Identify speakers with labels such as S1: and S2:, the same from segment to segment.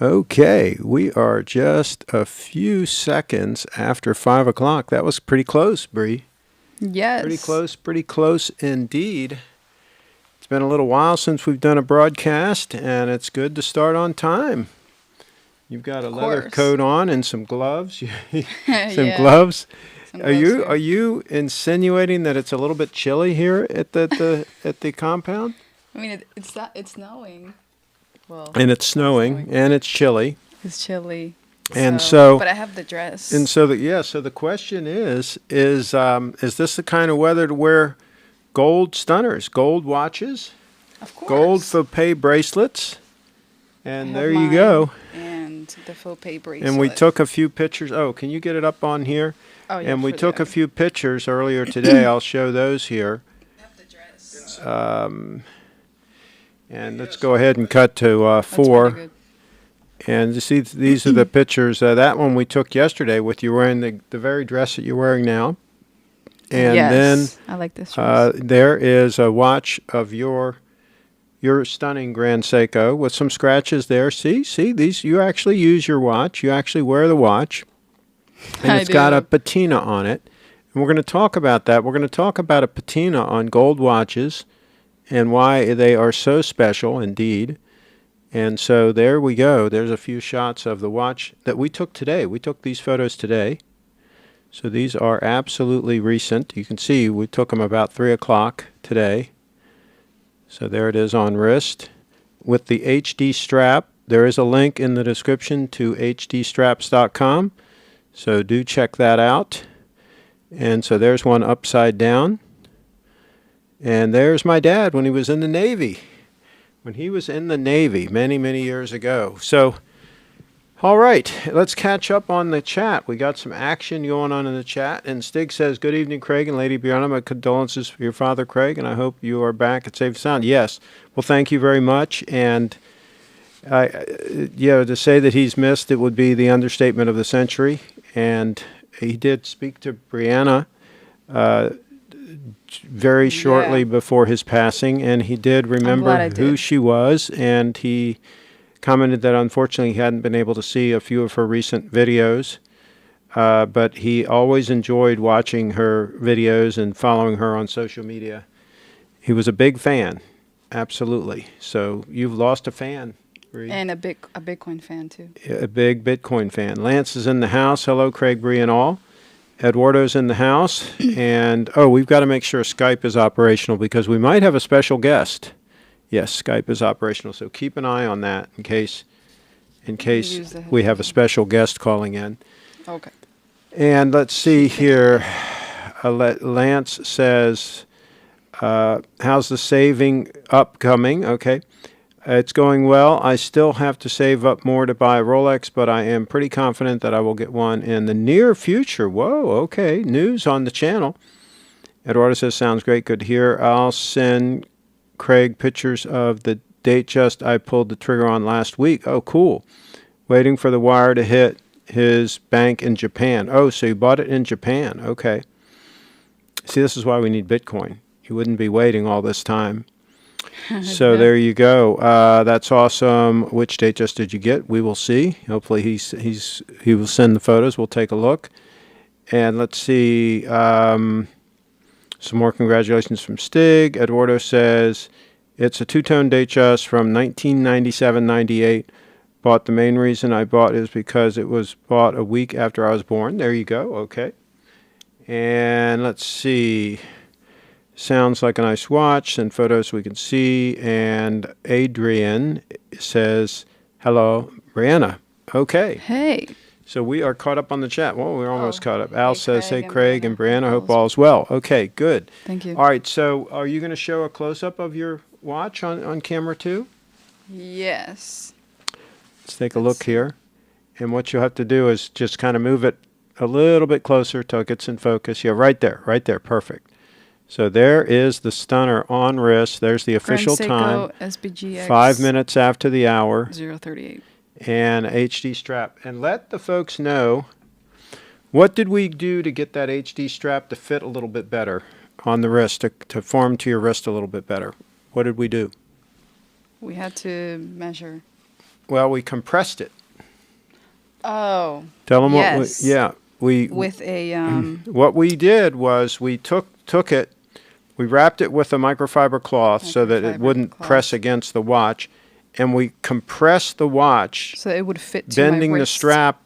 S1: Okay, we are just a few seconds after 5 o'clock. That was pretty close, Bree.
S2: Yes.
S1: Pretty close indeed. It's been a little while since we've done a broadcast, and it's good to start on time. You've got a
S2: Of
S1: leather
S2: course.
S1: coat on and some gloves. Some
S2: Yeah.
S1: gloves.
S2: Some
S1: Are
S2: gloves
S1: you
S2: too.
S1: are you insinuating that it's a little bit chilly here at the compound?
S2: I mean, it's snowing. Well,
S1: And it's
S2: it's not
S1: snowing
S2: snowing.
S1: and it's chilly.
S2: It's chilly.
S1: And
S2: So,
S1: so
S2: but I have the
S1: And
S2: dress.
S1: so the question is this the kind of weather to wear gold stunners, gold watches,
S2: Of
S1: gold
S2: course.
S1: FOPE bracelets?
S2: I
S1: And
S2: have
S1: there you
S2: mine
S1: go.
S2: and the faux pay
S1: And we
S2: bracelet.
S1: took a few pictures. Oh, can you get it up on here?
S2: Oh yeah,
S1: And we
S2: for the
S1: took a
S2: eye.
S1: few pictures earlier today. I'll show those here.
S2: I have the dress.
S1: And let's go ahead and cut to
S2: That's pretty
S1: 4.
S2: good.
S1: And you see, these are the pictures. That one we took yesterday with you wearing the very dress that you're wearing now. And then
S2: Yes, I like this dress.
S1: there is a watch of your stunning Grand Seiko with some scratches there. See, these, you actually use your watch. You actually wear the watch. And
S2: I
S1: it's got a
S2: do.
S1: patina on it. And we're going to talk about that. We're going to talk about a patina on gold watches and why they are so special indeed. And so there we go. There's a few shots of the watch that we took today. We took these photos today. So these are absolutely recent. You can see we took them about 3 o'clock today. So there it is on wrist. With the HD strap, there is a link in the description to HDStraps.com. So do check that out. And so there's one upside down. And there's my dad when he was in the Navy. When he was in the Navy many, many years ago. So, all right, let's catch up on the chat. We got some action going on in the chat. And Stig says, good evening, Craig and Lady Brianna. My condolences for your father, Craig, and I hope you are back at safe and sound. Yes. Well, thank you very much. And, to say that he's missed, it would be the understatement of the century. And he did speak to Brianna very shortly
S2: Yeah.
S1: before his passing, and he did
S2: I'm glad
S1: remember
S2: I
S1: who
S2: did.
S1: she was, and he commented that unfortunately he hadn't been able to see a few of her recent videos, but he always enjoyed watching her videos and following her on social media. He was a big fan, absolutely. So you've lost a fan, Bree.
S2: And a Bitcoin fan too.
S1: A big Bitcoin fan. Lance is in the house. Hello, Craig, Bree, and all. Eduardo's in the house, and we've got to make sure Skype is operational because we might have a special guest. Yes, Skype is operational, so keep an eye on that in case
S2: Use the
S1: we have a
S2: headphones.
S1: special guest calling in.
S2: Okay.
S1: And let's see here. Lance says, how's the saving upcoming? Okay. It's going well. I still have to save up more to buy a Rolex, but I am pretty confident that I will get one in the near future. Whoa, okay. News on the channel. Eduardo says, sounds great. Good to hear. I'll send Craig pictures of the Datejust I pulled the trigger on last week. Oh, cool. Waiting for the wire to hit his bank in Japan. Oh, so you bought it in Japan. Okay. See, this is why we need Bitcoin. You wouldn't be waiting all this time. So
S2: Yeah.
S1: there you go. That's awesome. Which date just did you get? We will see. Hopefully he will send the photos. We'll take a look. And let's see. Some more congratulations from Stig. Eduardo says it's a two-tone Datejust from 1997-98. Bought the main reason I bought is because it was bought a week after I was born. There you go. Okay. And let's see. Sounds like a nice watch. Send photos we can see. And Adrian says, hello, Brianna. Okay.
S2: Hey.
S1: So we are caught up on the chat. Well, we're almost
S2: Oh.
S1: caught up. Al
S2: Hey,
S1: says, hey,
S2: Craig and
S1: Craig and
S2: Brianna.
S1: Brianna,
S2: Hope
S1: hope
S2: all's
S1: all's well. Okay, good.
S2: Thank you.
S1: All right, so are you going to show a close-up of your watch on camera too?
S2: Yes.
S1: Let's take a look here. And what you'll have to do is just kind of move it a little bit closer till it gets in focus. Yeah, right there, perfect. So there is the stunner on wrist. There's the official time.
S2: SBGX
S1: 5 minutes after the hour.
S2: 038.
S1: And HD strap. And let the folks know, what did we do to get that HD strap to fit a little bit better on the wrist, to form to your wrist a little bit better? What did we do?
S2: We had to measure.
S1: Well, we compressed it.
S2: Oh.
S1: Tell them
S2: yes.
S1: we
S2: With a
S1: what we did was we took it, we wrapped it with a microfiber cloth so that it wouldn't press against the watch, and we compressed the watch
S2: so it would fit to my
S1: bending the
S2: wrist.
S1: strap,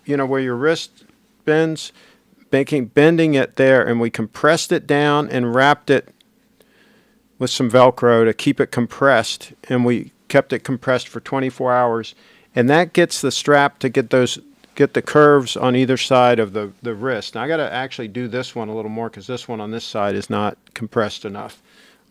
S1: where your wrist bends, bending it there, and we compressed it down and wrapped it with some Velcro to keep it compressed, and we kept it compressed for 24 hours, and that gets the strap to get the curves on either side of the wrist. Now I got to actually do this one a little more because this one on this side is not compressed enough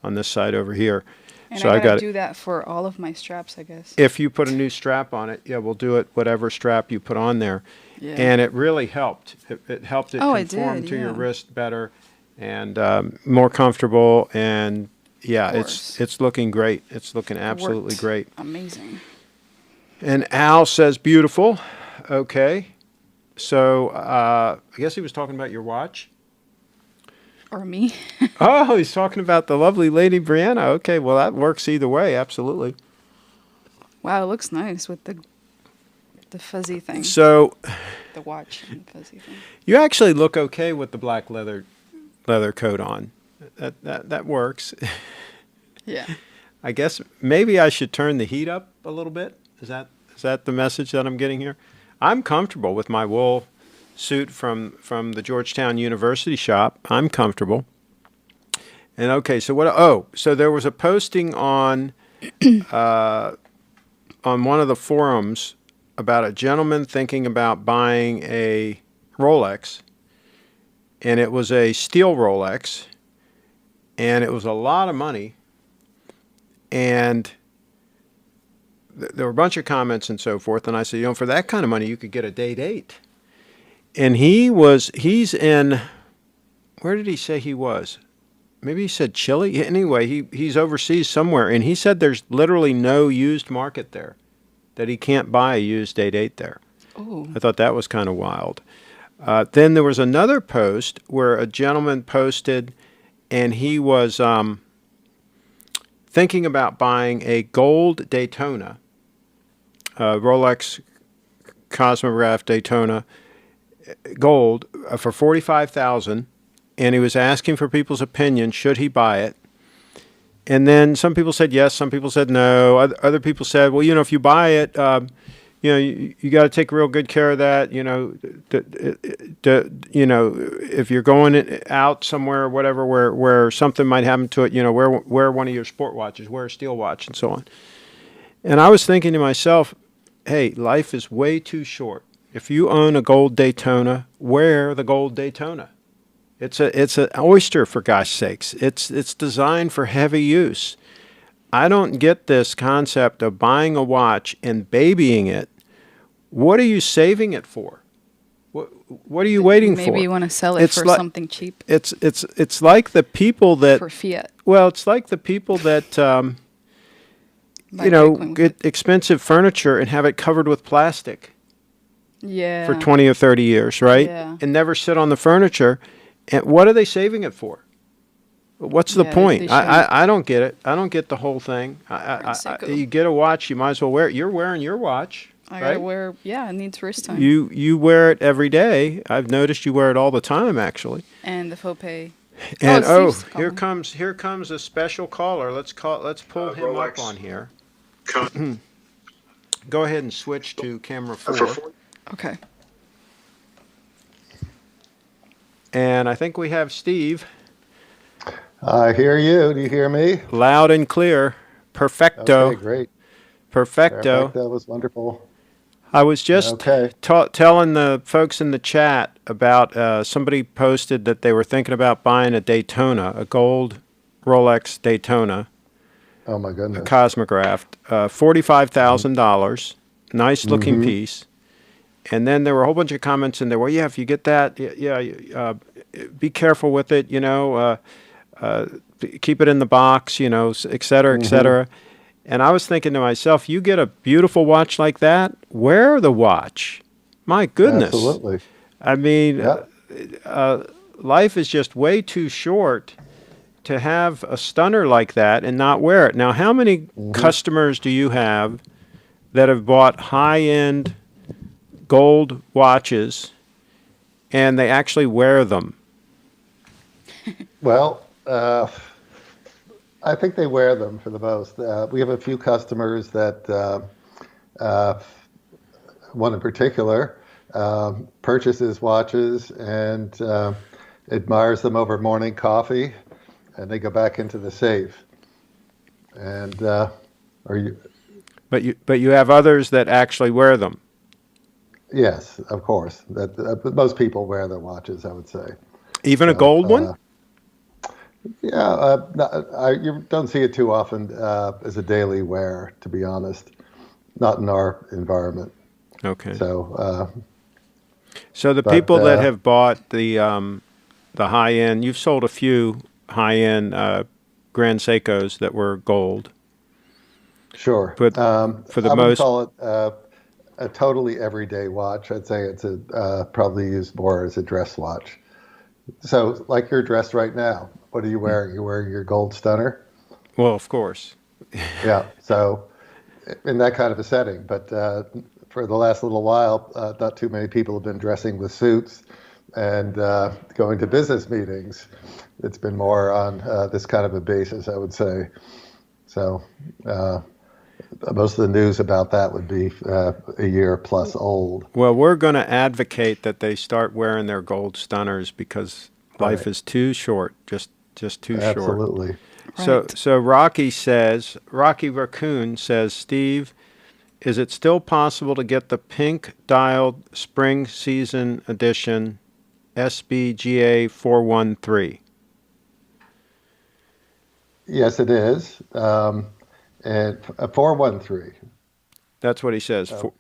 S1: on this side over here.
S2: And
S1: so
S2: I
S1: got
S2: to do that for all of my straps, I guess.
S1: If you put a new strap on it, yeah, we'll do it whatever strap you put on there.
S2: Yeah.
S1: And it really helped. It helped it conform to your wrist better and more comfortable. And yeah, it's looking great. It's looking absolutely great.
S2: Amazing.
S1: And Al says beautiful. Okay. So I guess he was talking about your watch.
S2: Or me.
S1: Oh, he's talking about the lovely lady Brianna. Okay, well, that works either way. Absolutely.
S2: Wow, it looks nice with the fuzzy thing.
S1: So
S2: the watch and fuzzy thing.
S1: You actually look okay with the black leather coat on. That works.
S2: Yeah.
S1: I guess maybe I should turn the heat up a little bit. Is that the message that I'm getting here? I'm comfortable with my wool suit from the Georgetown University shop. I'm comfortable. And okay, so what? Oh, so there was a posting on one of the forums about a gentleman thinking about buying a Rolex, and it was a steel Rolex, and it was a lot of money, and there were a bunch of comments and so forth, and I said, for that kind of money, you could get a date 8. And he's in, where did he say he was? Maybe he said Chile. Anyway, he's overseas somewhere, and he said there's literally no used market there, that he can't buy a used date 8 there.
S2: Ooh.
S1: I thought that was kind of wild. Then there was another post where a gentleman posted, and he was thinking about buying a gold Daytona, Rolex Cosmograph Daytona gold for $45,000, and he was asking for people's opinion. Should he buy it? And then some people said yes, some people said no. Other people said, well, if you buy it, you got to take real good care of that. If you're going out somewhere or whatever where something might happen to it, wear one of your sport watches, wear a steel watch, and so on. And I was thinking to myself, hey, life is way too short. If you own a gold Daytona, wear the gold Daytona. It's an oyster, for gosh sakes. It's designed for heavy use. I don't get this concept of buying a watch and babying it. What are you saving it for? What are you waiting for?
S2: Maybe you want to sell it for something cheap.
S1: It's like the people that
S2: for fiat.
S1: Well, it's like the people that get expensive furniture and have it covered with plastic.
S2: Yeah.
S1: For 20 or 30 years, right?
S2: Yeah.
S1: And never sit on the furniture. And what are they saving it for? What's the point? I don't get it. I don't get the whole thing. You get a watch, you might as well wear it. You're wearing your watch.
S2: I gotta wear. Yeah, it needs wrist time.
S1: You wear it every day. I've noticed you wear it all the time, actually.
S2: And the FOPE.
S1: And here comes a special caller. Let's pull him up on here. Go ahead and switch to camera 4.
S2: Okay.
S1: And I think we have Steve.
S3: I hear you. Do you hear me?
S1: Loud and clear. Perfecto.
S3: Okay, great.
S1: Perfecto.
S3: That was wonderful.
S1: I was just telling the folks in the chat about somebody posted that they were thinking about buying a Daytona, a gold Rolex Daytona.
S3: Oh, my goodness.
S1: A Cosmograph. $45,000. Nice looking piece. And then there were a whole bunch of comments in there. Well, yeah, if you get that, be careful with it, keep it in the box, et cetera, et cetera. And I was thinking to myself, you get a beautiful watch like that, wear the watch. My goodness.
S3: Absolutely.
S1: I mean, life is just way too short to have a stunner like that and not wear it. Now, how many customers do you have that have bought high-end gold watches, and they actually wear them.
S3: Well, I think they wear them for the most. We have a few customers that, one in particular, purchases watches and admires them over morning coffee, and they go back into the safe. And are you?
S1: But you have others that actually wear them.
S3: Yes, of course. But most people wear their watches, I would say.
S1: Even a
S3: So,
S1: gold one?
S3: yeah, you don't see it too often as a daily wear, to be honest. Not in our environment.
S1: Okay.
S3: So,
S1: So the
S3: but
S1: people that have bought the high end, you've sold a few high end Grand Seikos that were gold.
S3: sure.
S1: But for the
S3: I wouldn't
S1: most,
S3: call it a totally everyday watch. I'd say it's probably used more as a dress watch. So, like you're dressed right now, what are you wearing? You're wearing your gold stunner?
S1: well, of course.
S3: Yeah. So, in that kind of a setting. But for the last little while, not too many people have been dressing with suits and going to business meetings. It's been more on this kind of a basis, I would say. So most of the news about that would be a year plus old.
S1: Well, we're going to advocate that they start wearing their gold stunners because life
S3: Right.
S1: is too short, just too short.
S3: Absolutely.
S2: Right.
S1: So Rocky Raccoon says, Steve, is it still possible to get the pink dialed spring season edition SBGA 413?
S3: Yes, it is. And a 413.
S1: That's what he says.
S3: Yeah,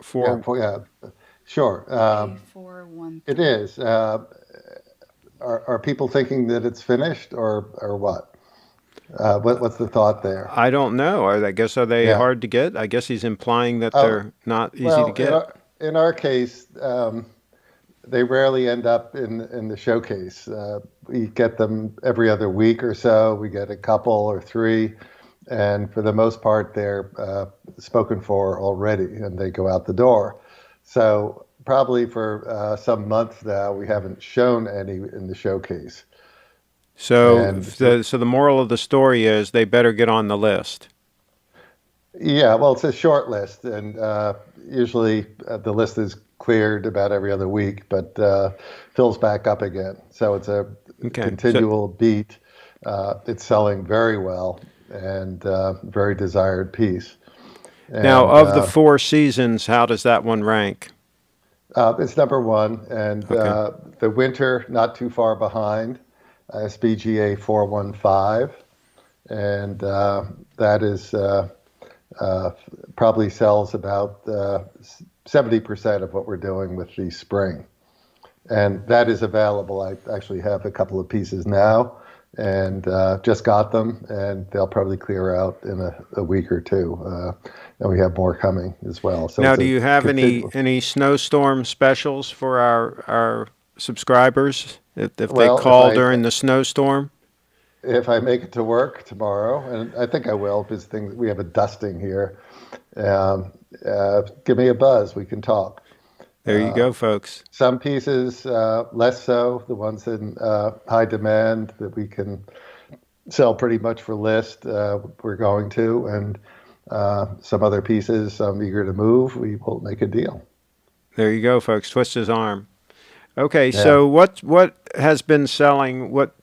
S3: sure.
S2: Okay, 413.
S3: It is. Are people thinking that it's finished or what? What's the thought there?
S1: I don't know. Are they
S3: Yeah.
S1: hard to get? I guess he's implying that
S3: Oh,
S1: they're not easy to
S3: well,
S1: get.
S3: in our case, they rarely end up in the showcase. We get them every other week or so. We get a couple or three, and for the most part, they're spoken for already, and they go out the door. So probably for some months now, we haven't shown any in the showcase.
S1: So,
S3: And
S1: so the moral of the story is they better get on the list.
S3: yeah, well, it's a short list, and usually the list is cleared about every other week, but fills back up again. So it's a
S1: Okay.
S3: continual beat. It's selling very well and very desired piece.
S1: Now,
S3: And
S1: of the four seasons, how does that one rank?
S3: it's number one, and
S1: Okay.
S3: the winter not too far behind, SBGA 415, and that is. Probably sells about 70% of what we're doing with the spring. And that is available. I actually have a couple of pieces now and just got them, and they'll probably clear out in a week or two. And we have more coming as well. So
S1: Now,
S3: it's
S1: do
S3: a
S1: you have
S3: continual.
S1: any snowstorm specials for our subscribers if they
S3: Well,
S1: call during the snowstorm?
S3: if I make it to work tomorrow, and I think I will, because we have a dusting here. Give me a buzz. We can talk.
S1: There you go, folks.
S3: Some pieces less so. The ones in high demand that we can sell pretty much for list, we're going to, and some other pieces I'm eager to move. We will make a deal.
S1: There you go, folks. Twist his arm. Okay,
S3: Yeah.
S1: so what has been selling? What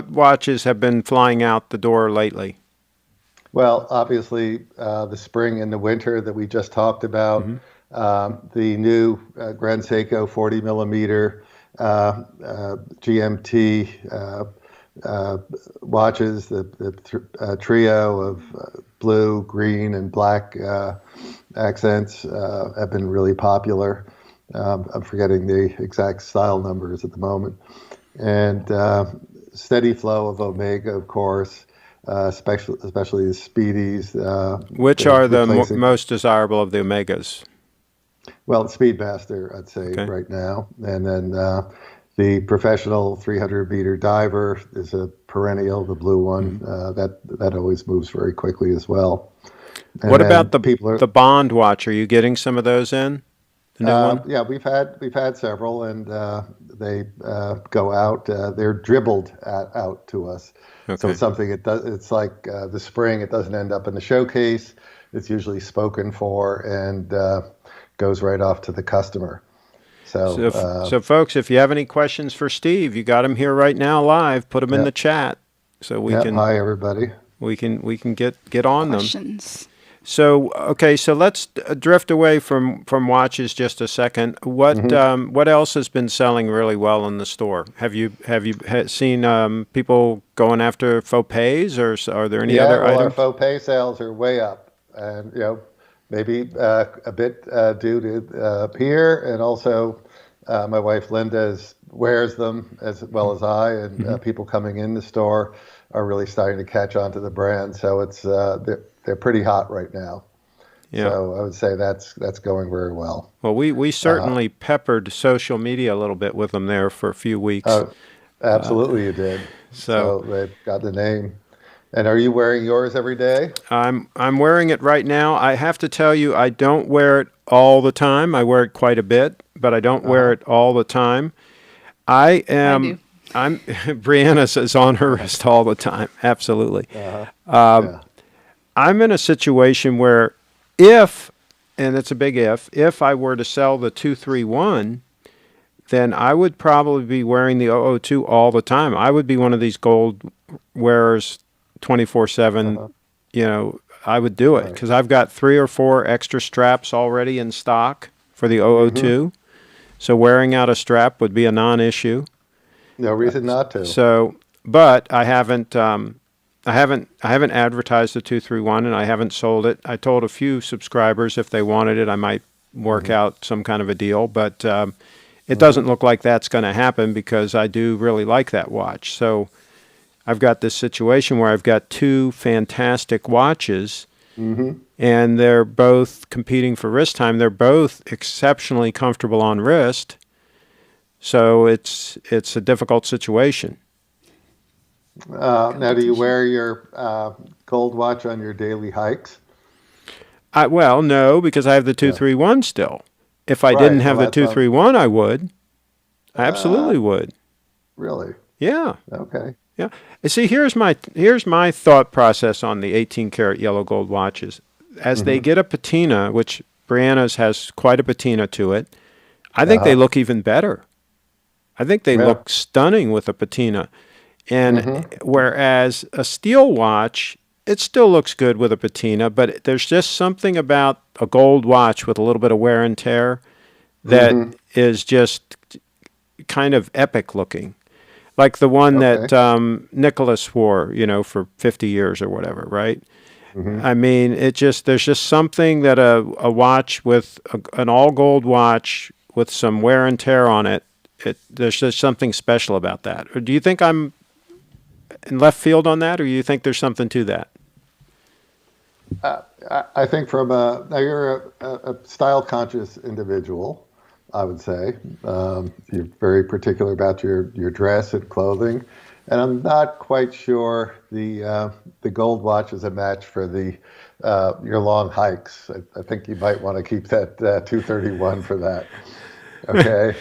S1: watches have been flying out the door lately?
S3: Well, obviously, the spring and the winter that we just talked about, the new Grand Seiko 40 millimeter GMT watches, the trio of blue, green, and black accents have been really popular. I'm forgetting the exact style numbers at the moment. And steady flow of Omega, of course, especially the Speedies.
S1: Which
S3: they're
S1: are the
S3: replacing,
S1: most desirable of the Omegas?
S3: well, Speedmaster, I'd say,
S1: Okay.
S3: right now. And then the professional 300-meter diver is a perennial, the blue one. That always moves very quickly as well. And
S1: What about
S3: then people are,
S1: the Bond watch? Are you getting some of those in? The new one?
S3: yeah, we've had several, and they go out. They're dribbled out to us, so
S1: Okay.
S3: it's something. It's like the spring. It doesn't end up in the showcase. It's usually spoken for and goes right off to the customer. So
S1: So folks, if you have any questions for Steve, you got him here right now live. Put them in
S3: yeah,
S1: the chat so we
S3: yeah.
S1: can
S3: Hi, everybody.
S1: get on them.
S2: Questions.
S1: So okay, so let's drift away from watches just a second. What else has been selling really well in the store? Have you seen people going after faux pays, or are there any
S3: Yeah,
S1: other
S3: well, our
S1: items?
S3: faux pay sales are way up, and maybe a bit due to here, and also my wife Linda wears them as well as I, and people coming in the store are really starting to catch on to the brand. So it's they're pretty hot right now.
S1: Yeah.
S3: So I would say that's going very well.
S1: Well, we certainly peppered social media a little bit with them there for a few weeks.
S3: Uh, Absolutely, you did.
S1: So
S3: So they've got the name. And are you wearing yours every day?
S1: I'm wearing it right now. I have to tell you, I don't wear it all the time. I wear it quite a bit, but I don't wear
S3: Uh-huh.
S1: it all the time. I
S2: I do.
S1: am. I'm. Brianna says on her wrist all the time. Absolutely.
S3: Uh-huh.
S1: Um,
S3: Yeah.
S1: I'm in a situation where, if, and it's a big if I were to sell the 231, then I would probably be wearing the 002 all the time. I would be one of these gold wearers 24/7.
S3: Uh-huh.
S1: I would do it
S3: Right.
S1: because I've got 3 or 4 extra straps already in stock for the
S3: Mm-hmm.
S1: 002. So wearing out a strap would be a non-issue.
S3: No reason not to.
S1: So, but I haven't advertised the 231, and I haven't sold it. I told a few subscribers if they wanted it, I might work out some kind of a deal, but it doesn't look like that's going to happen because I do really like that watch. So I've got this situation where I've got 2 fantastic watches,
S3: Mm-hmm.
S1: and they're both competing for wrist time. They're both exceptionally comfortable on wrist, so it's a difficult situation.
S3: Now, do you
S2: Competition.
S3: wear your gold watch on your daily hikes?
S1: Well, no, because I have the
S3: Yeah.
S1: 231 still. If I didn't
S3: Right. Well,
S1: have the
S3: that's on.
S1: 231, I would. I
S3: Uh,
S1: absolutely would.
S3: really?
S1: Yeah.
S3: Okay.
S1: Yeah. You see, here's my thought process on the 18 karat yellow gold watches. As they
S3: Mm-hmm.
S1: get a patina, which Brianna's has quite a patina to it, I think they
S3: Uh-huh.
S1: look even better. I think they
S3: Yeah.
S1: look stunning with a patina. And
S3: Mm-hmm.
S1: whereas a steel watch, it still looks good with a patina, but there's just something about a gold watch with a little bit of wear and tear that
S3: Mm-hmm.
S1: is just kind of epic looking. Like the one
S3: Okay.
S1: that Nicholas wore, for 50 years or whatever, right?
S3: Mm-hmm.
S1: I mean, there's just something that a watch with an all gold watch with some wear and tear on it, there's just something special about that. Or do you think I'm in left field on that, or you think there's something to that?
S3: I think now you're a style conscious individual, I would say. You're very particular about your dress and clothing, and I'm not quite sure the gold watch is a match for your long hikes. I think you might want to keep that 231 for that. Okay.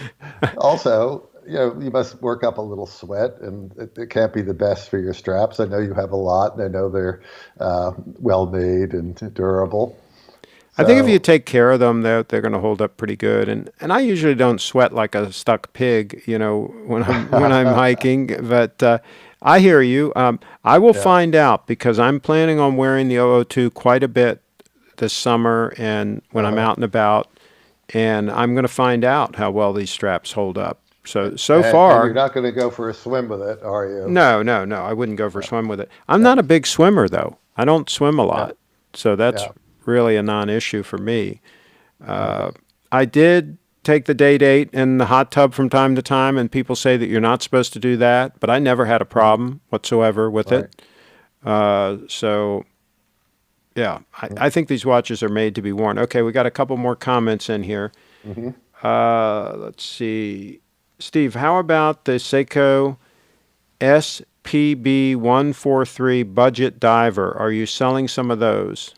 S3: Also, you must work up a little sweat, and it can't be the best for your straps. I know you have a lot, and I know they're well made and durable.
S1: I think if you
S3: So,
S1: take care of them, they're going to hold up pretty good. And I usually don't sweat like a stuck pig, when I'm hiking. But I hear you. I will
S3: yeah.
S1: find out because I'm planning on wearing the 002 quite a bit this summer and when I'm
S3: Uh-huh.
S1: out and about, and I'm going to find out how well these straps hold up. So
S3: And you're
S1: far,
S3: not going to go for a swim with it, are you?
S1: no, no, no. I wouldn't go for a
S3: Yeah.
S1: swim with it. I'm
S3: Yeah.
S1: not a big swimmer though. I don't swim a
S3: Yeah.
S1: lot, so that's
S3: Yeah.
S1: really a non-issue for me.
S3: Okay.
S1: I did take the day date in the hot tub from time to time, and people say that you're not supposed to do that, but I never had a
S3: Mhm.
S1: problem whatsoever with
S3: Right.
S1: it. So yeah, I think these watches are made to be worn. Okay, we got a couple more comments in here.
S3: Hmm.
S1: Let's see. Steve, how about the Seiko SPB 143 budget diver? Are you selling some of those?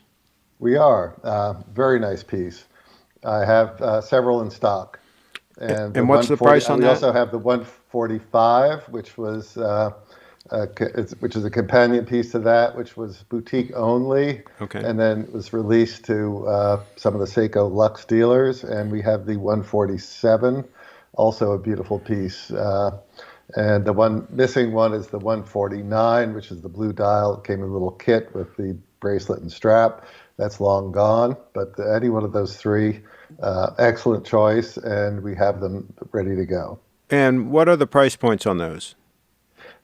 S3: We are. Very nice piece. I have several in stock. And the
S1: And what's the
S3: 140,
S1: price on
S3: we
S1: that?
S3: also have the 145, which is a companion piece to that, which was boutique only,
S1: Okay.
S3: and then it was released to some of the Seiko Lux dealers. And we have the 147, also a beautiful piece. And the missing one is the 149, which is the blue dial. It came in a little kit with the bracelet and strap. That's long gone, but any one of those three, excellent choice, and we have them ready to go.
S1: And what are the price points on those?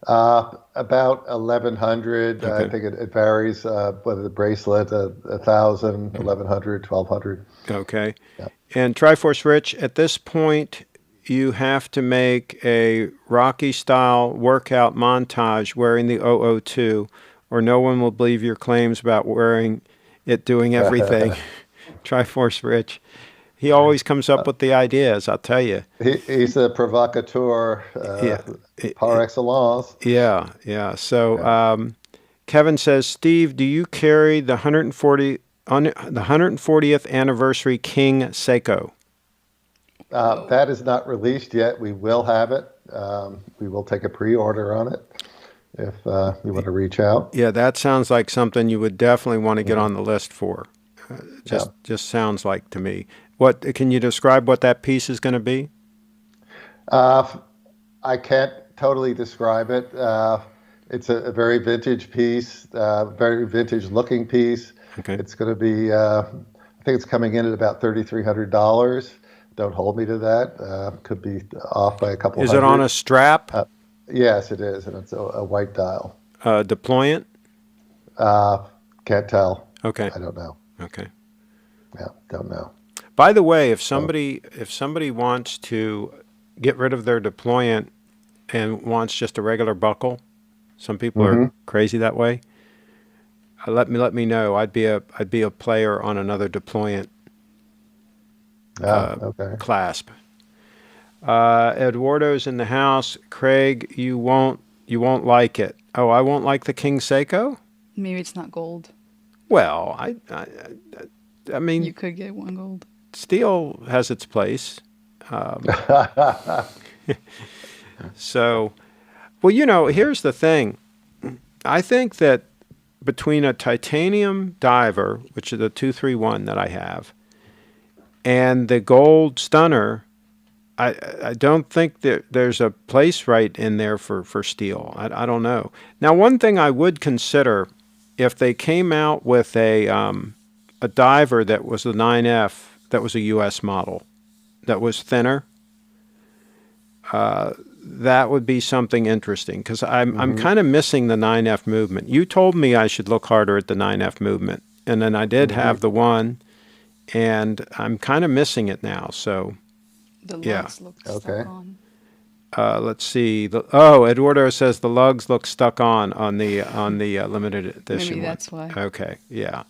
S3: About 1,100. I
S1: Okay.
S3: think it varies. Whether the bracelet, 1,000, 1,100, 1,200.
S1: Okay.
S3: Yeah.
S1: And Triforce Rich, at this point, you have to make a Rocky style workout montage wearing the 002, or no one will believe your claims about wearing it doing everything. Triforce Rich. He always comes up with the ideas, I'll tell you.
S3: He's a provocateur
S1: Yeah.
S3: par excellence.
S1: Yeah, yeah. So
S3: Yeah.
S1: Kevin says, Steve, do you carry the 140th anniversary King Seiko?
S3: That is not released yet. We will have it. We will take a pre-order on it if you want to reach out.
S1: Yeah, that sounds like something you would definitely want to get on the list for. Just sounds like to me. What can you describe what that piece is going to be?
S3: I can't totally describe it. It's a very vintage piece, very vintage looking piece.
S1: Okay.
S3: It's going to be, I think it's coming in at about $3,300. Don't hold me to that. Could be off by a couple
S1: Is
S3: hundred.
S1: it on a strap?
S3: Yes, it is, and it's a white dial.
S1: Deployant?
S3: Can't tell.
S1: Okay.
S3: I don't know.
S1: Okay.
S3: Yeah, don't know.
S1: By the way, if somebody wants to get rid of their deployant and wants just a regular buckle, some people are crazy that way. Let me know. I'd be a player on another deployant
S3: Okay.
S1: clasp. Eduardo's in the house. Craig, you won't like it. Oh, I won't like the King Seiko?
S2: Maybe it's not gold.
S1: Well, I mean,
S2: You could get one gold.
S1: steel has its place. So, well, here's the thing. I think that between a titanium diver, which is the 231 that I have, and the gold stunner, I don't think that there's a place right in there for steel. I don't know. Now, one thing I would consider, if they came out with a diver that was the 9F, that was a U.S. model, that was thinner, that would be something interesting, because I'm kind of missing the 9F movement. You told me I should look harder at the 9F movement, and then I did have the one, and I'm kind of missing it now. So
S2: The
S1: Yeah.
S2: lugs look
S3: Okay.
S2: stuck on.
S1: let's see. Eduardo says the lugs look stuck on the limited edition
S2: Maybe
S1: one.
S2: that's why.
S1: Okay, yeah.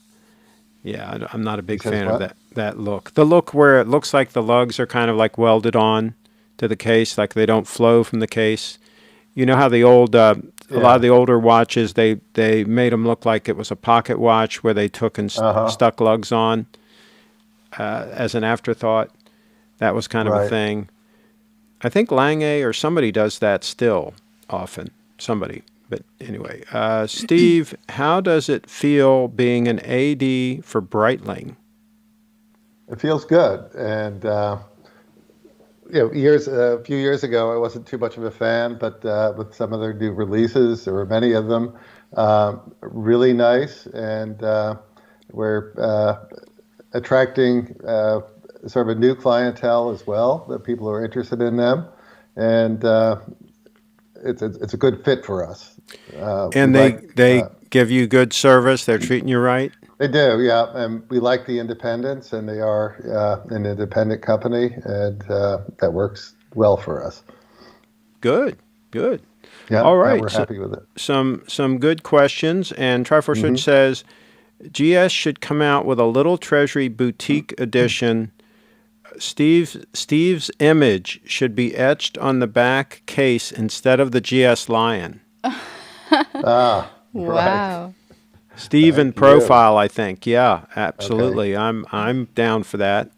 S1: I'm not a big
S3: Says
S1: fan of
S3: what?
S1: that look. The look where it looks like the lugs are kind of like welded on to the case, like they don't flow from the case. You know how the old, a lot of the older watches, they made them look like it was a pocket watch where they took and stuck lugs on as an afterthought. That was kind of a
S3: Right.
S1: thing. I think Lange or somebody does that still often. Somebody. But anyway, Steve, how does it feel being an AD for Breitling?
S3: It feels good, and a few years ago, I wasn't too much of a fan, but with some of their new releases, there were many of them, really nice, and we're attracting sort of a new clientele as well, that people are interested in them, and it's a good fit for us.
S1: And they give you good service. They're treating you right.
S3: They do, yeah, and we like the independence, and they are an independent company, and that works well for us.
S1: Good.
S3: Yeah,
S1: All right.
S3: we're happy with it.
S1: Some good questions. And Triforce Ridge says, GS should come out with a Little Treasury boutique edition. Steve's image should be etched on the back case instead of the GS lion.
S3: Right.
S2: Wow.
S1: Steve in
S3: Thank you.
S1: profile, I think. Yeah,
S3: Okay.
S1: absolutely. I'm down for that.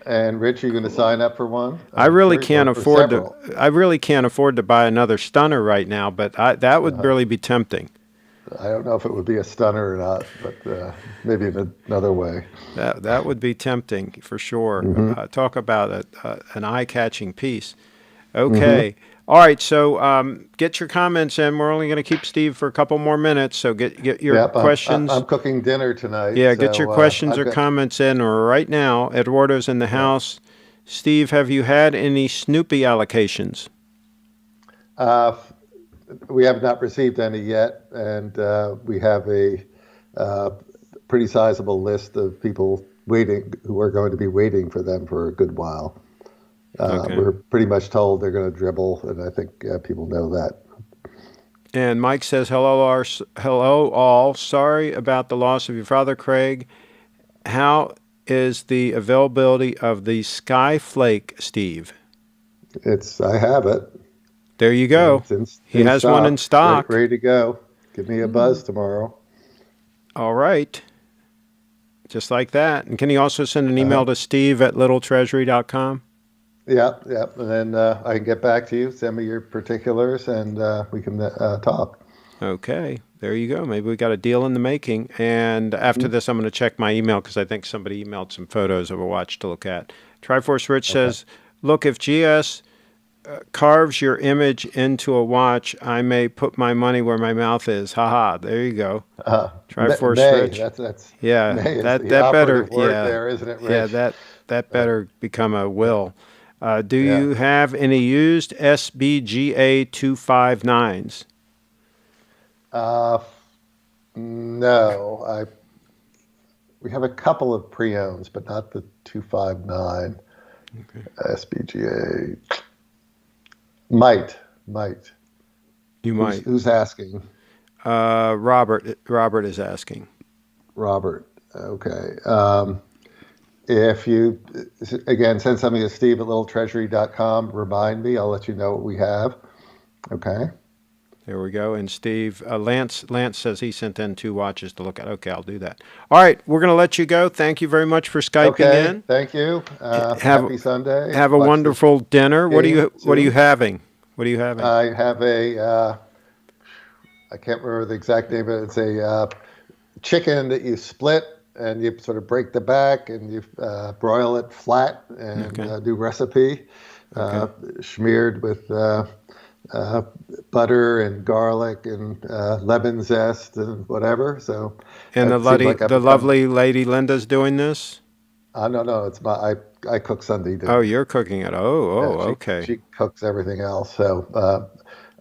S3: And Rich, you going to sign up for one?
S1: I
S3: I'm
S1: really
S3: sure,
S1: can't
S3: or
S1: afford to.
S3: several.
S1: I really can't afford to buy another stunner right now, but that would
S3: Uh,
S1: really be tempting.
S3: I don't know if it would be a stunner or not, but maybe in another way.
S1: That would be tempting for sure.
S3: Hmm.
S1: Talk about an eye-catching piece.
S3: Hmm.
S1: Okay. All right. So get your comments in. We're only going to keep Steve for a couple more minutes. So get your
S3: Yep,
S1: questions.
S3: I'm cooking dinner tonight,
S1: Yeah, get your
S3: so
S1: questions
S3: I've
S1: or
S3: got.
S1: comments in right now. Eduardo's in the
S3: Yeah.
S1: house. Steve, have you had any Snoopy allocations?
S3: Uh, we have not received any yet, and we have a uh, pretty sizable list of people waiting who are going to be waiting for them for a good while.
S1: Okay.
S3: We're pretty much told they're going to dribble, and I think people know that.
S1: And Mike says, hello all. Sorry about the loss of your father, Craig. How is the availability of the Sky Flake, Steve?
S3: I have it.
S1: There you
S3: Yeah,
S1: go.
S3: it's in
S1: He
S3: in
S1: has one in
S3: stock,
S1: stock.
S3: ready to go. Give me a
S2: Ooh.
S3: buzz tomorrow.
S1: All right. Just like that. And can you also send an
S3: Uh-huh.
S1: email to steve@littletreasury.com?
S3: Yeah, yeah, and then I can get back to you. Send me your particulars, and we can talk.
S1: Okay. There you go. Maybe we got a deal in the making. And after
S3: Mhm.
S1: this, I'm going to check my email because I think somebody emailed some photos of a watch to look at. Triforce Rich
S3: Okay.
S1: says, look, if GS carves your image into a watch, I may put my money where my mouth is. Haha. There you go. Triforce
S3: May.
S1: Rich.
S3: That's
S1: Yeah,
S3: May is
S1: that
S3: the
S1: that better.
S3: operative word
S1: Yeah,
S3: there, isn't it,
S1: yeah.
S3: Rich?
S1: That
S3: Uh,
S1: better become a will. Do
S3: yeah.
S1: you have any used SBGA 259s?
S3: Uh, no, we have a couple of pre-owns, but not the 259
S1: Okay.
S3: SBGA. Might.
S1: You
S3: Who's
S1: might.
S3: who's asking?
S1: Robert is asking.
S3: Robert. Okay. If you again send something to Steve at littletreasury.com, remind me. I'll let you know what we have. Okay.
S1: There we go. And Steve, Lance says he sent in 2 watches to look at. Okay, I'll do that. All right, we're going to let you go. Thank you very much for Skyping
S3: Okay.
S1: in.
S3: Thank you.
S1: Have
S3: Happy Sunday.
S1: have a
S3: Watch the
S1: wonderful dinner.
S3: game
S1: What are you
S3: soon.
S1: having? What are you having?
S3: I have I can't remember the exact name, but it's a chicken that you split and you sort of break the back and you broil it flat and
S1: Okay.
S3: new recipe,
S1: Okay.
S3: smeared with uh, butter and garlic and lemon zest and whatever. So
S1: And
S3: it seems like I've
S1: the
S3: become.
S1: lovely lady Linda's doing this?
S3: No, it's I cook Sunday
S1: Oh,
S3: dinner.
S1: you're cooking it.
S3: Yeah,
S1: Okay.
S3: she cooks everything else. So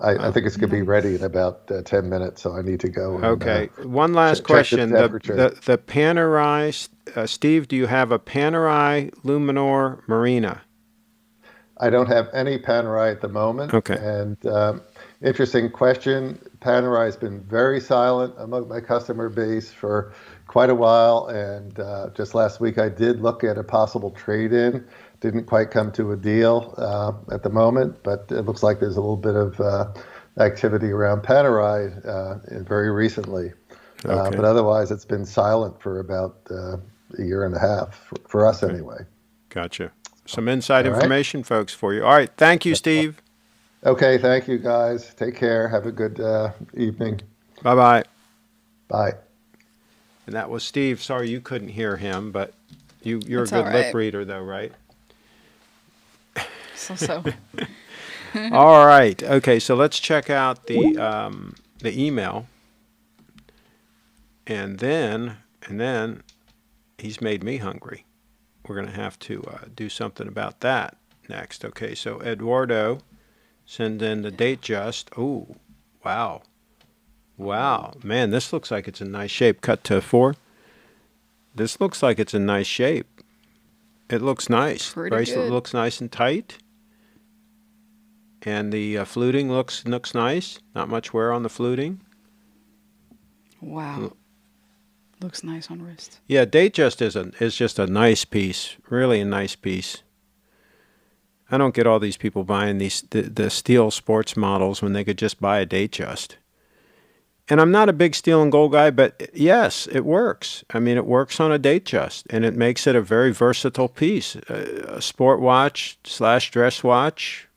S3: I
S1: Oh,
S3: think it's going to be ready in
S2: Nice.
S3: about 10 minutes. So I need to go and
S1: okay. One last
S3: check the
S1: question.
S3: temperature.
S1: The Panerai, Steve, do you have a Panerai Luminor Marina?
S3: I don't have any Panerai at the moment.
S1: Okay.
S3: And interesting question. Panerai has been very silent among my customer base for quite a while. And just last week, I did look at a possible trade in. Didn't quite come to a deal at the moment, but it looks like there's a little bit of activity around Panerai very recently. But
S1: Okay.
S3: otherwise, it's been silent for about a year and a half, for us
S1: Okay.
S3: anyway.
S1: Gotcha. Some inside
S3: All right.
S1: information, folks, for you. All right. Thank you, Steve.
S3: Okay, thank you guys. Take care. Have a good evening.
S1: Bye bye.
S3: Bye.
S1: And that was Steve. Sorry you couldn't hear him, but you're a
S2: It's all
S1: good lip
S2: right.
S1: reader, though, right?
S2: So.
S1: All right. Okay. So let's check out the email, and then he's made me hungry. We're gonna have to do something about that next. Okay. So Eduardo send in the date just. Oh, wow. Wow, man, this looks like it's in nice shape. Cut to 4. This looks like it's in nice shape. It looks nice.
S2: Pretty
S1: Bracelet
S2: good.
S1: looks nice and tight. And the fluting looks nice. Not much wear on the fluting.
S2: Wow. Looks nice on wrist.
S1: Yeah, Datejust is just a nice piece. Really a nice piece. I don't get all these people buying the steel sports models when they could just buy a Datejust. And I'm not a big steel and gold guy, but yes, it works. I mean, it works on a Datejust, and it makes it a very versatile piece. A sport watch / dress watch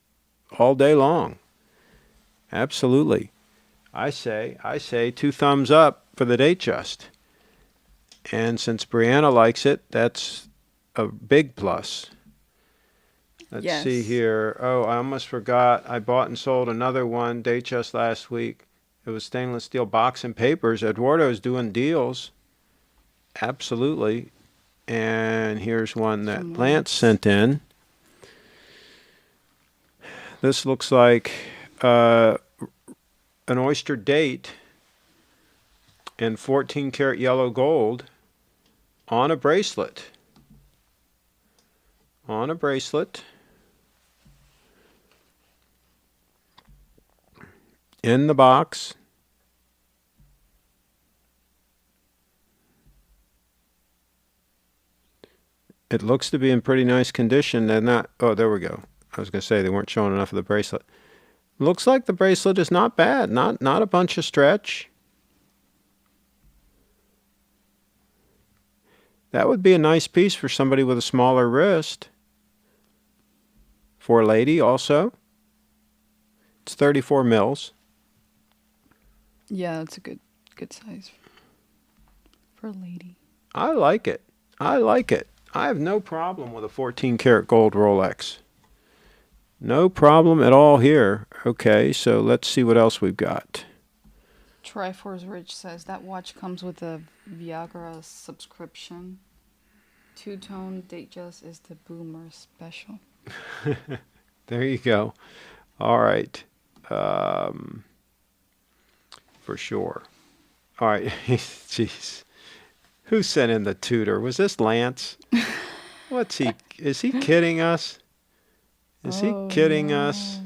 S1: all day long. Absolutely. I say 2 thumbs up for the Datejust. And since Brianna likes it, that's a big plus. Let's see here. Oh, I almost forgot. I bought and sold another one, Datejust, last week. It was stainless steel box and papers. Eduardo's doing deals. Absolutely. And here's one that Lance sent in. This looks like an oyster date in 14 karat yellow gold on a bracelet. On a bracelet. In the box. It looks to be in pretty nice condition. They're not, oh, there we go. I was going to say they weren't showing enough of the bracelet. Looks like the bracelet is not bad. Not a bunch of stretch. That would be a nice piece for somebody with a smaller wrist. For a lady also. It's 34 mils.
S2: Yeah, that's a good size for a lady.
S1: I like it. I like it. I have no problem with a 14 karat gold Rolex. No problem at all here. Okay, so let's see what else we've got.
S2: Triforce Rich says that watch comes with a Viagra subscription. 2-tone Datejust is the boomer special.
S1: There you go. All right. For sure. All right. Jeez. Who sent in the tutor? Was this Lance? What's he? Is he kidding us? Is he kidding us?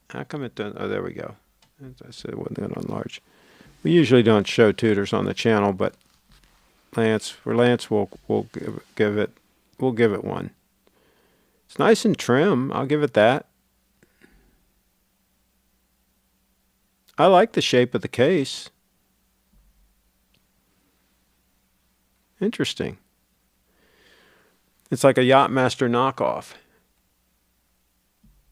S1: How come it doesn't? Oh, there we go. As I said, it wasn't going to enlarge. We usually don't show tutors on the channel, but Lance, we'll give it one. It's nice and trim. I'll give it that. I like the shape of the case. Interesting. It's like a Yachtmaster knockoff.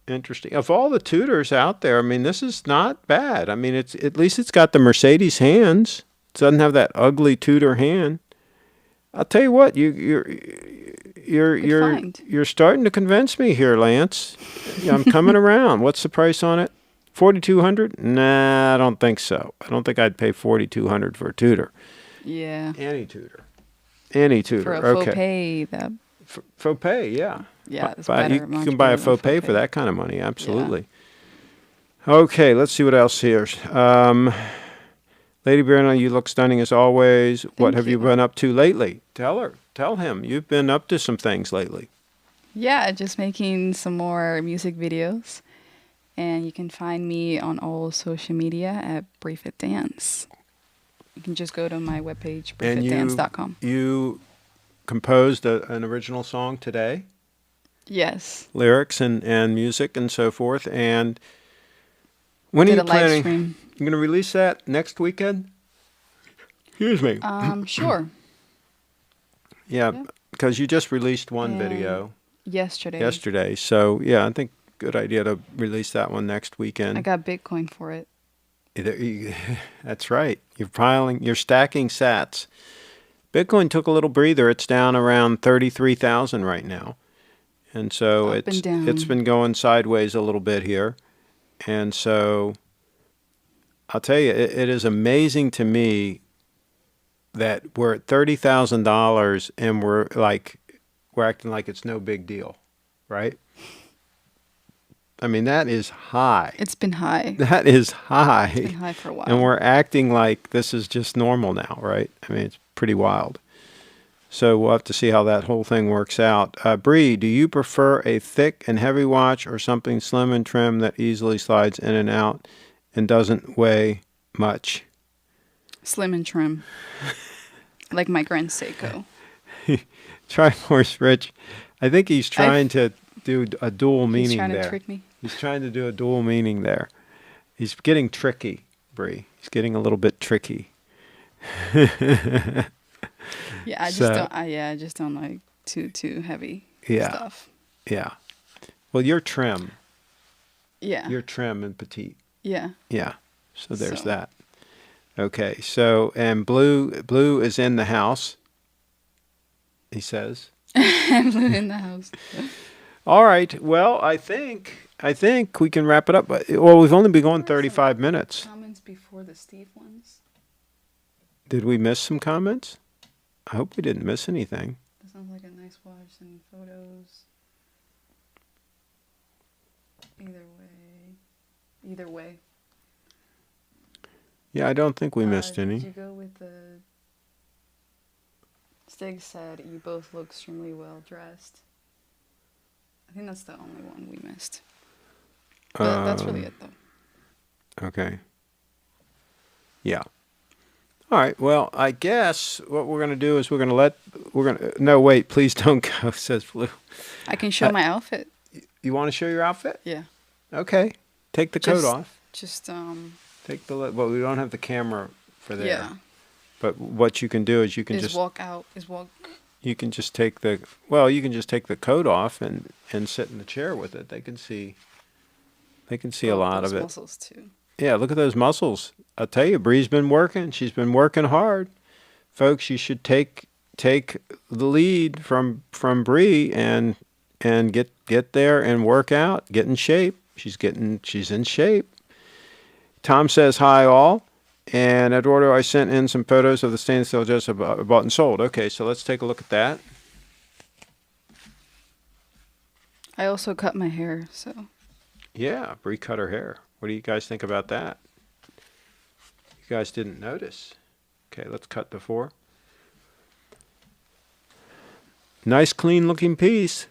S1: Interesting. Of all the tutors out there, I mean, this is not bad. I mean, it's at least it's got the Mercedes hands. It doesn't have that ugly tutor hand. I'll tell you what, you're starting to convince me here, Lance. I'm coming around. What's the price on it? $4,200? Nah, I don't think so. I don't think I'd pay $4,200 for a tutor.
S2: Yeah.
S1: Any tutor. For
S2: a faux pay, that.
S1: Faux pay, yeah.
S2: Yeah, it's better.
S1: You can buy a faux pay for that kind of money, absolutely. Yeah. Okay, let's see what else here. Lady Brianna, you look stunning as always. What have you been up to lately? Tell him. You've been up to some things lately.
S2: Yeah, just making some more music videos. And you can find me on all social media at Brief It Dance. You can just go to my webpage, briefitdance.com.
S1: You composed an original song today?
S2: Yes.
S1: Lyrics and music and so forth. And when are you planning?
S2: Live stream.
S1: You're going to release that next weekend? Excuse me.
S2: Sure.
S1: Yeah, because you just released one video.
S2: Yesterday.
S1: So, yeah, I think good idea to release that one next weekend.
S2: I got Bitcoin for it.
S1: That's right. You're stacking sats. Bitcoin took a little breather. It's down around 33,000 right now. And so it's been going sideways a little bit here. And so I'll tell you, it is amazing to me that we're at $30,000 and we're acting like it's no big deal, right? I mean, that is high.
S2: It's been high.
S1: That is high.
S2: It's been high for a while.
S1: And we're acting like this is just normal now, right? I mean, it's pretty wild. So we'll have to see how that whole thing works out. Bree, do you prefer a thick and heavy watch or something slim and trim that easily slides in and out and doesn't weigh much?
S2: Slim and trim. Like my Grand Seiko.
S1: Triforce Rich. I think he's trying to do a dual meaning there.
S2: He's trying to trick me.
S1: He's trying to do a dual meaning there. He's getting tricky, Bree. He's getting a little bit tricky.
S2: Yeah, I just don't like too heavy stuff.
S1: Yeah. Well, you're trim.
S2: Yeah.
S1: You're trim and petite.
S2: Yeah.
S1: Yeah. So there's that. Okay. So, and Blue is in the house, he says.
S2: Blue in the house.
S1: All right. Well, I think we can wrap it up. Well, we've only been going 35 minutes.
S2: Comments before the Steve ones.
S1: Did we miss some comments? I hope we didn't miss anything.
S2: That sounds like a nice watch and photos. Either way.
S1: Yeah, I don't think we missed any.
S2: Did you go with the... Stig said you both look extremely well dressed. I think that's the only one we missed. But that's really it, though.
S1: Okay. Yeah. All right. Well, I guess what we're going to do is no, wait, please don't go, says Blue.
S2: I can show my outfit.
S1: You want to show your outfit?
S2: Yeah.
S1: Okay. Take the coat off.
S2: Take
S1: well, we don't have the camera for there.
S2: Yeah.
S1: But what you can do is you can You can just take the coat off and sit in the chair with it. They can see a lot of it.
S2: Muscles too.
S1: Yeah, look at those muscles. I'll tell you, Bree's been working. She's been working hard. Folks, you should take the lead from Bree and get there and work out, get in shape. She's in shape. Tom says hi all. And Eduardo, I sent in some photos of the stainless steel just bought and sold. Okay, so let's take a look at that.
S2: I also cut my hair, so.
S1: Yeah, Bree cut her hair. What do you guys think about that? You guys didn't notice. Okay, let's cut before. Nice, clean looking piece.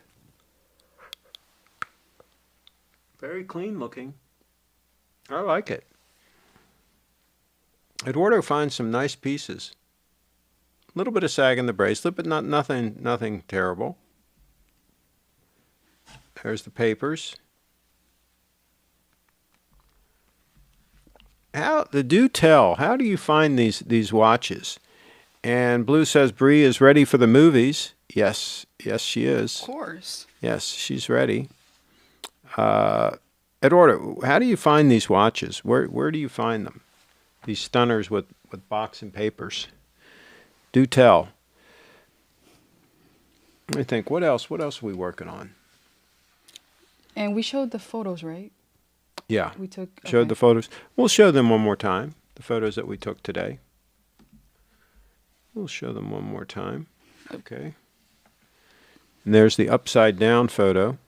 S1: Very clean looking. I like it. Eduardo finds some nice pieces. A little bit of sag in the bracelet, but nothing terrible. There's the papers. How do you find these watches? And Blue says Bree is ready for the movies. Yes, she is.
S2: Of course.
S1: Yes, she's ready. Eduardo, how do you find these watches? Where do you find them? These stunners with box and papers. Do tell. Let me think. What else are we working on?
S2: And we showed the photos, right?
S1: Yeah.
S2: We
S1: showed the photos. We'll show them one more time. The photos that we took today. We'll show them one more time. Okay. And there's the upside down photo.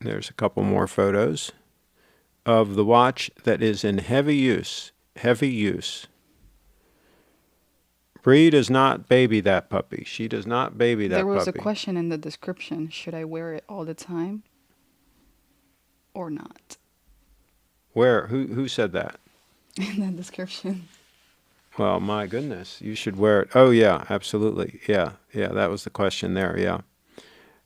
S1: There's a couple more photos of the watch that is in heavy use. Bree does not baby that puppy. She does not baby that puppy.
S2: There was a question in the description. Should I wear it all the time or not?
S1: Where? Who said that?
S2: In the description.
S1: Well, my goodness. You should wear it. Oh, yeah, absolutely. Yeah, that was the question there, yeah.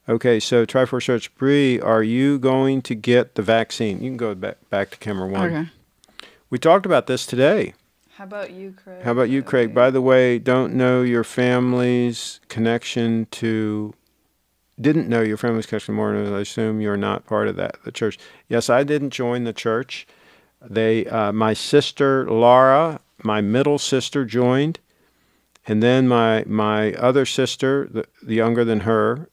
S1: Okay, so Triforce Search. Bree, are you going to get the vaccine? You can go back to camera one.
S2: Okay.
S1: We talked about this today.
S2: How about you, Craig?
S1: Okay. By the way, don't know your family's connection to... Didn't know your family's connection more, I assume you're not part of the church. Yes, I didn't join the church. My sister, Laura, my middle sister joined. And then my other sister, the younger than her,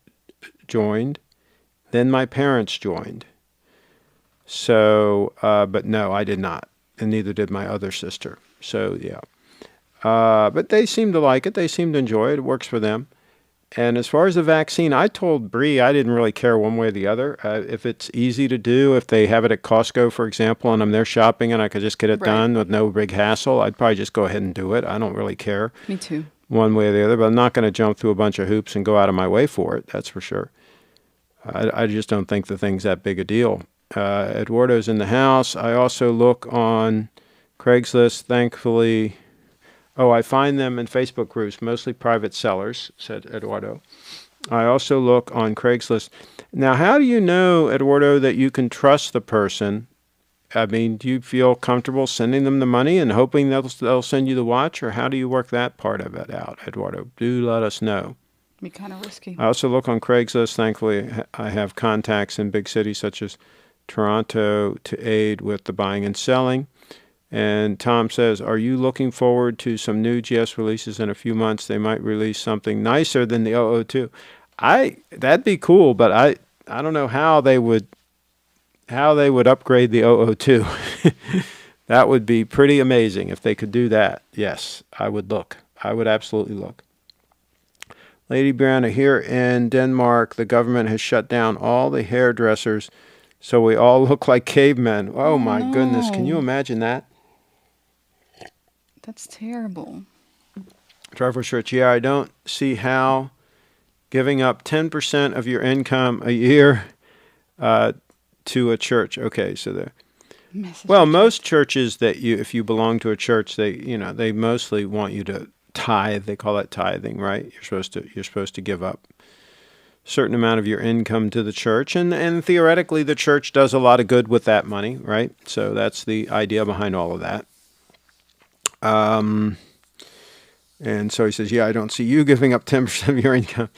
S1: joined. Then my parents joined. So, but no, I did not. And neither did my other sister. So, yeah. But they seem to like it. They seem to enjoy it. It works for them. And as far as the vaccine, I told Bree I didn't really care one way or the other. If it's easy to do, if they have it at Costco, for example, and I'm there shopping and I could just get it done with no big hassle, I'd probably just go ahead and do it. I don't really care.
S2: Me too.
S1: One way or the other, but I'm not going to jump through a bunch of hoops and go out of my way for it. That's for sure. I just don't think the thing's that big a deal. Eduardo's in the house. I also look on Craigslist, thankfully. Oh, I find them in Facebook groups, mostly private sellers, said Eduardo. I also look on Craigslist. Now, how do you know, Eduardo, that you can trust the person? I mean, do you feel comfortable sending them the money and hoping they'll send you the watch, or how do you work that part of it out, Eduardo? Do let us know.
S2: Be kind of risky.
S1: I also look on Craigslist. Thankfully, I have contacts in big cities such as Toronto to aid with the buying and selling. And Tom says, are you looking forward to some new GS releases in a few months? They might release something nicer than the 002. That'd be cool, but I don't know how they would upgrade the 002. That would be pretty amazing if they could do that. Yes, I would look. I would absolutely look. Lady Brianna, here in Denmark, the government has shut down all the hairdressers, so we all look like cavemen. Oh my goodness, can you imagine that?
S2: That's terrible.
S1: Trevor Church, yeah, I don't see how giving up 10% of your income a year to a church. Okay, so there. Well, most churches if you belong to a church, they mostly want you to tithe. They call that tithing, right? You're supposed to give up a certain amount of your income to the church, and theoretically, the church does a lot of good with that money, right? So that's the idea behind all of that. And so he says, yeah, I don't see you giving up 10% of your income.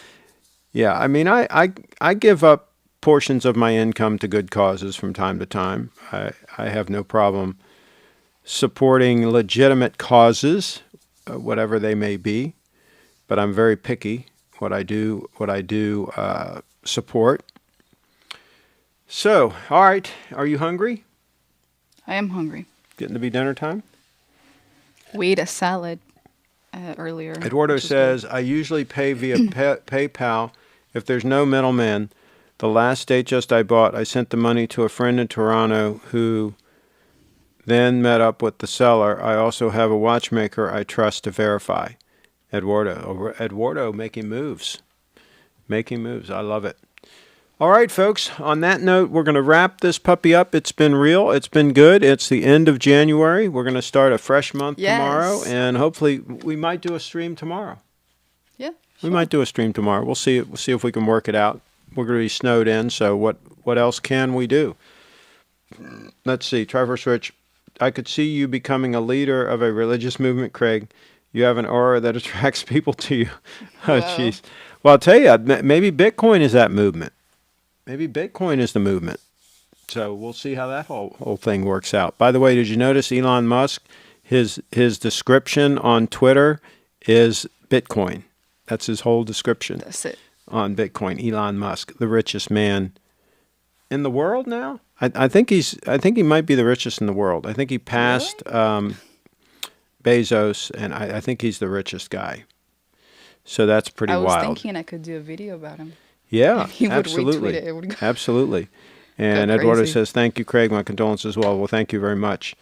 S1: Yeah, I mean, I give up portions of my income to good causes from time to time. I have no problem supporting legitimate causes, whatever they may be, but I'm very picky what I do support. So, all right, are you hungry?
S2: I am hungry.
S1: Getting to be dinner time?
S2: We ate a salad earlier.
S1: Eduardo says, I usually pay via PayPal if there's no middleman. The last date I bought, I sent the money to a friend in Toronto who then met up with the seller. I also have a watchmaker I trust to verify. Eduardo making moves. I love it. All right, folks. On that note, we're going to wrap this puppy up. It's been real. It's been good. It's the end of January. We're going to start a fresh month tomorrow, and hopefully we might do a stream tomorrow.
S2: Yeah,
S1: we might do a stream tomorrow. We'll see if we can work it out. We're going to be snowed in, so what else can we do? Let's see. Trevor Switch, I could see you becoming a leader of a religious movement, Craig. You have an aura that attracts people to you. Oh, jeez. Well, I'll tell you, maybe Bitcoin is that movement. Maybe Bitcoin is the movement. So we'll see how that whole thing works out. By the way, did you notice Elon Musk, his description on Twitter is Bitcoin. That's his whole description.
S2: That's it.
S1: On Bitcoin. Elon Musk, the richest man in the world now? I think he might be the richest in the world. I think he passed Bezos, and I think he's the richest guy. So that's pretty wild.
S2: I was thinking I could do a video about him.
S1: Yeah,
S2: he would
S1: absolutely.
S2: retweet it. It would go
S1: Absolutely. And Eduardo says, thank you, Craig. My condolences as well. Well, thank you very much.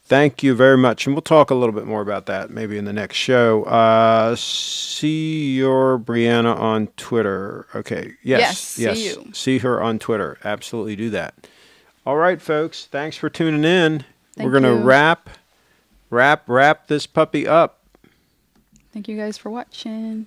S1: Thank you very much. And we'll talk a little bit more about that maybe in the next show. See your Brianna on Twitter. Okay. Yes.
S2: See you.
S1: See her on Twitter. Absolutely do that. All right, folks. Thanks for tuning in. We're going to wrap this puppy up.
S2: Thank you guys for watching.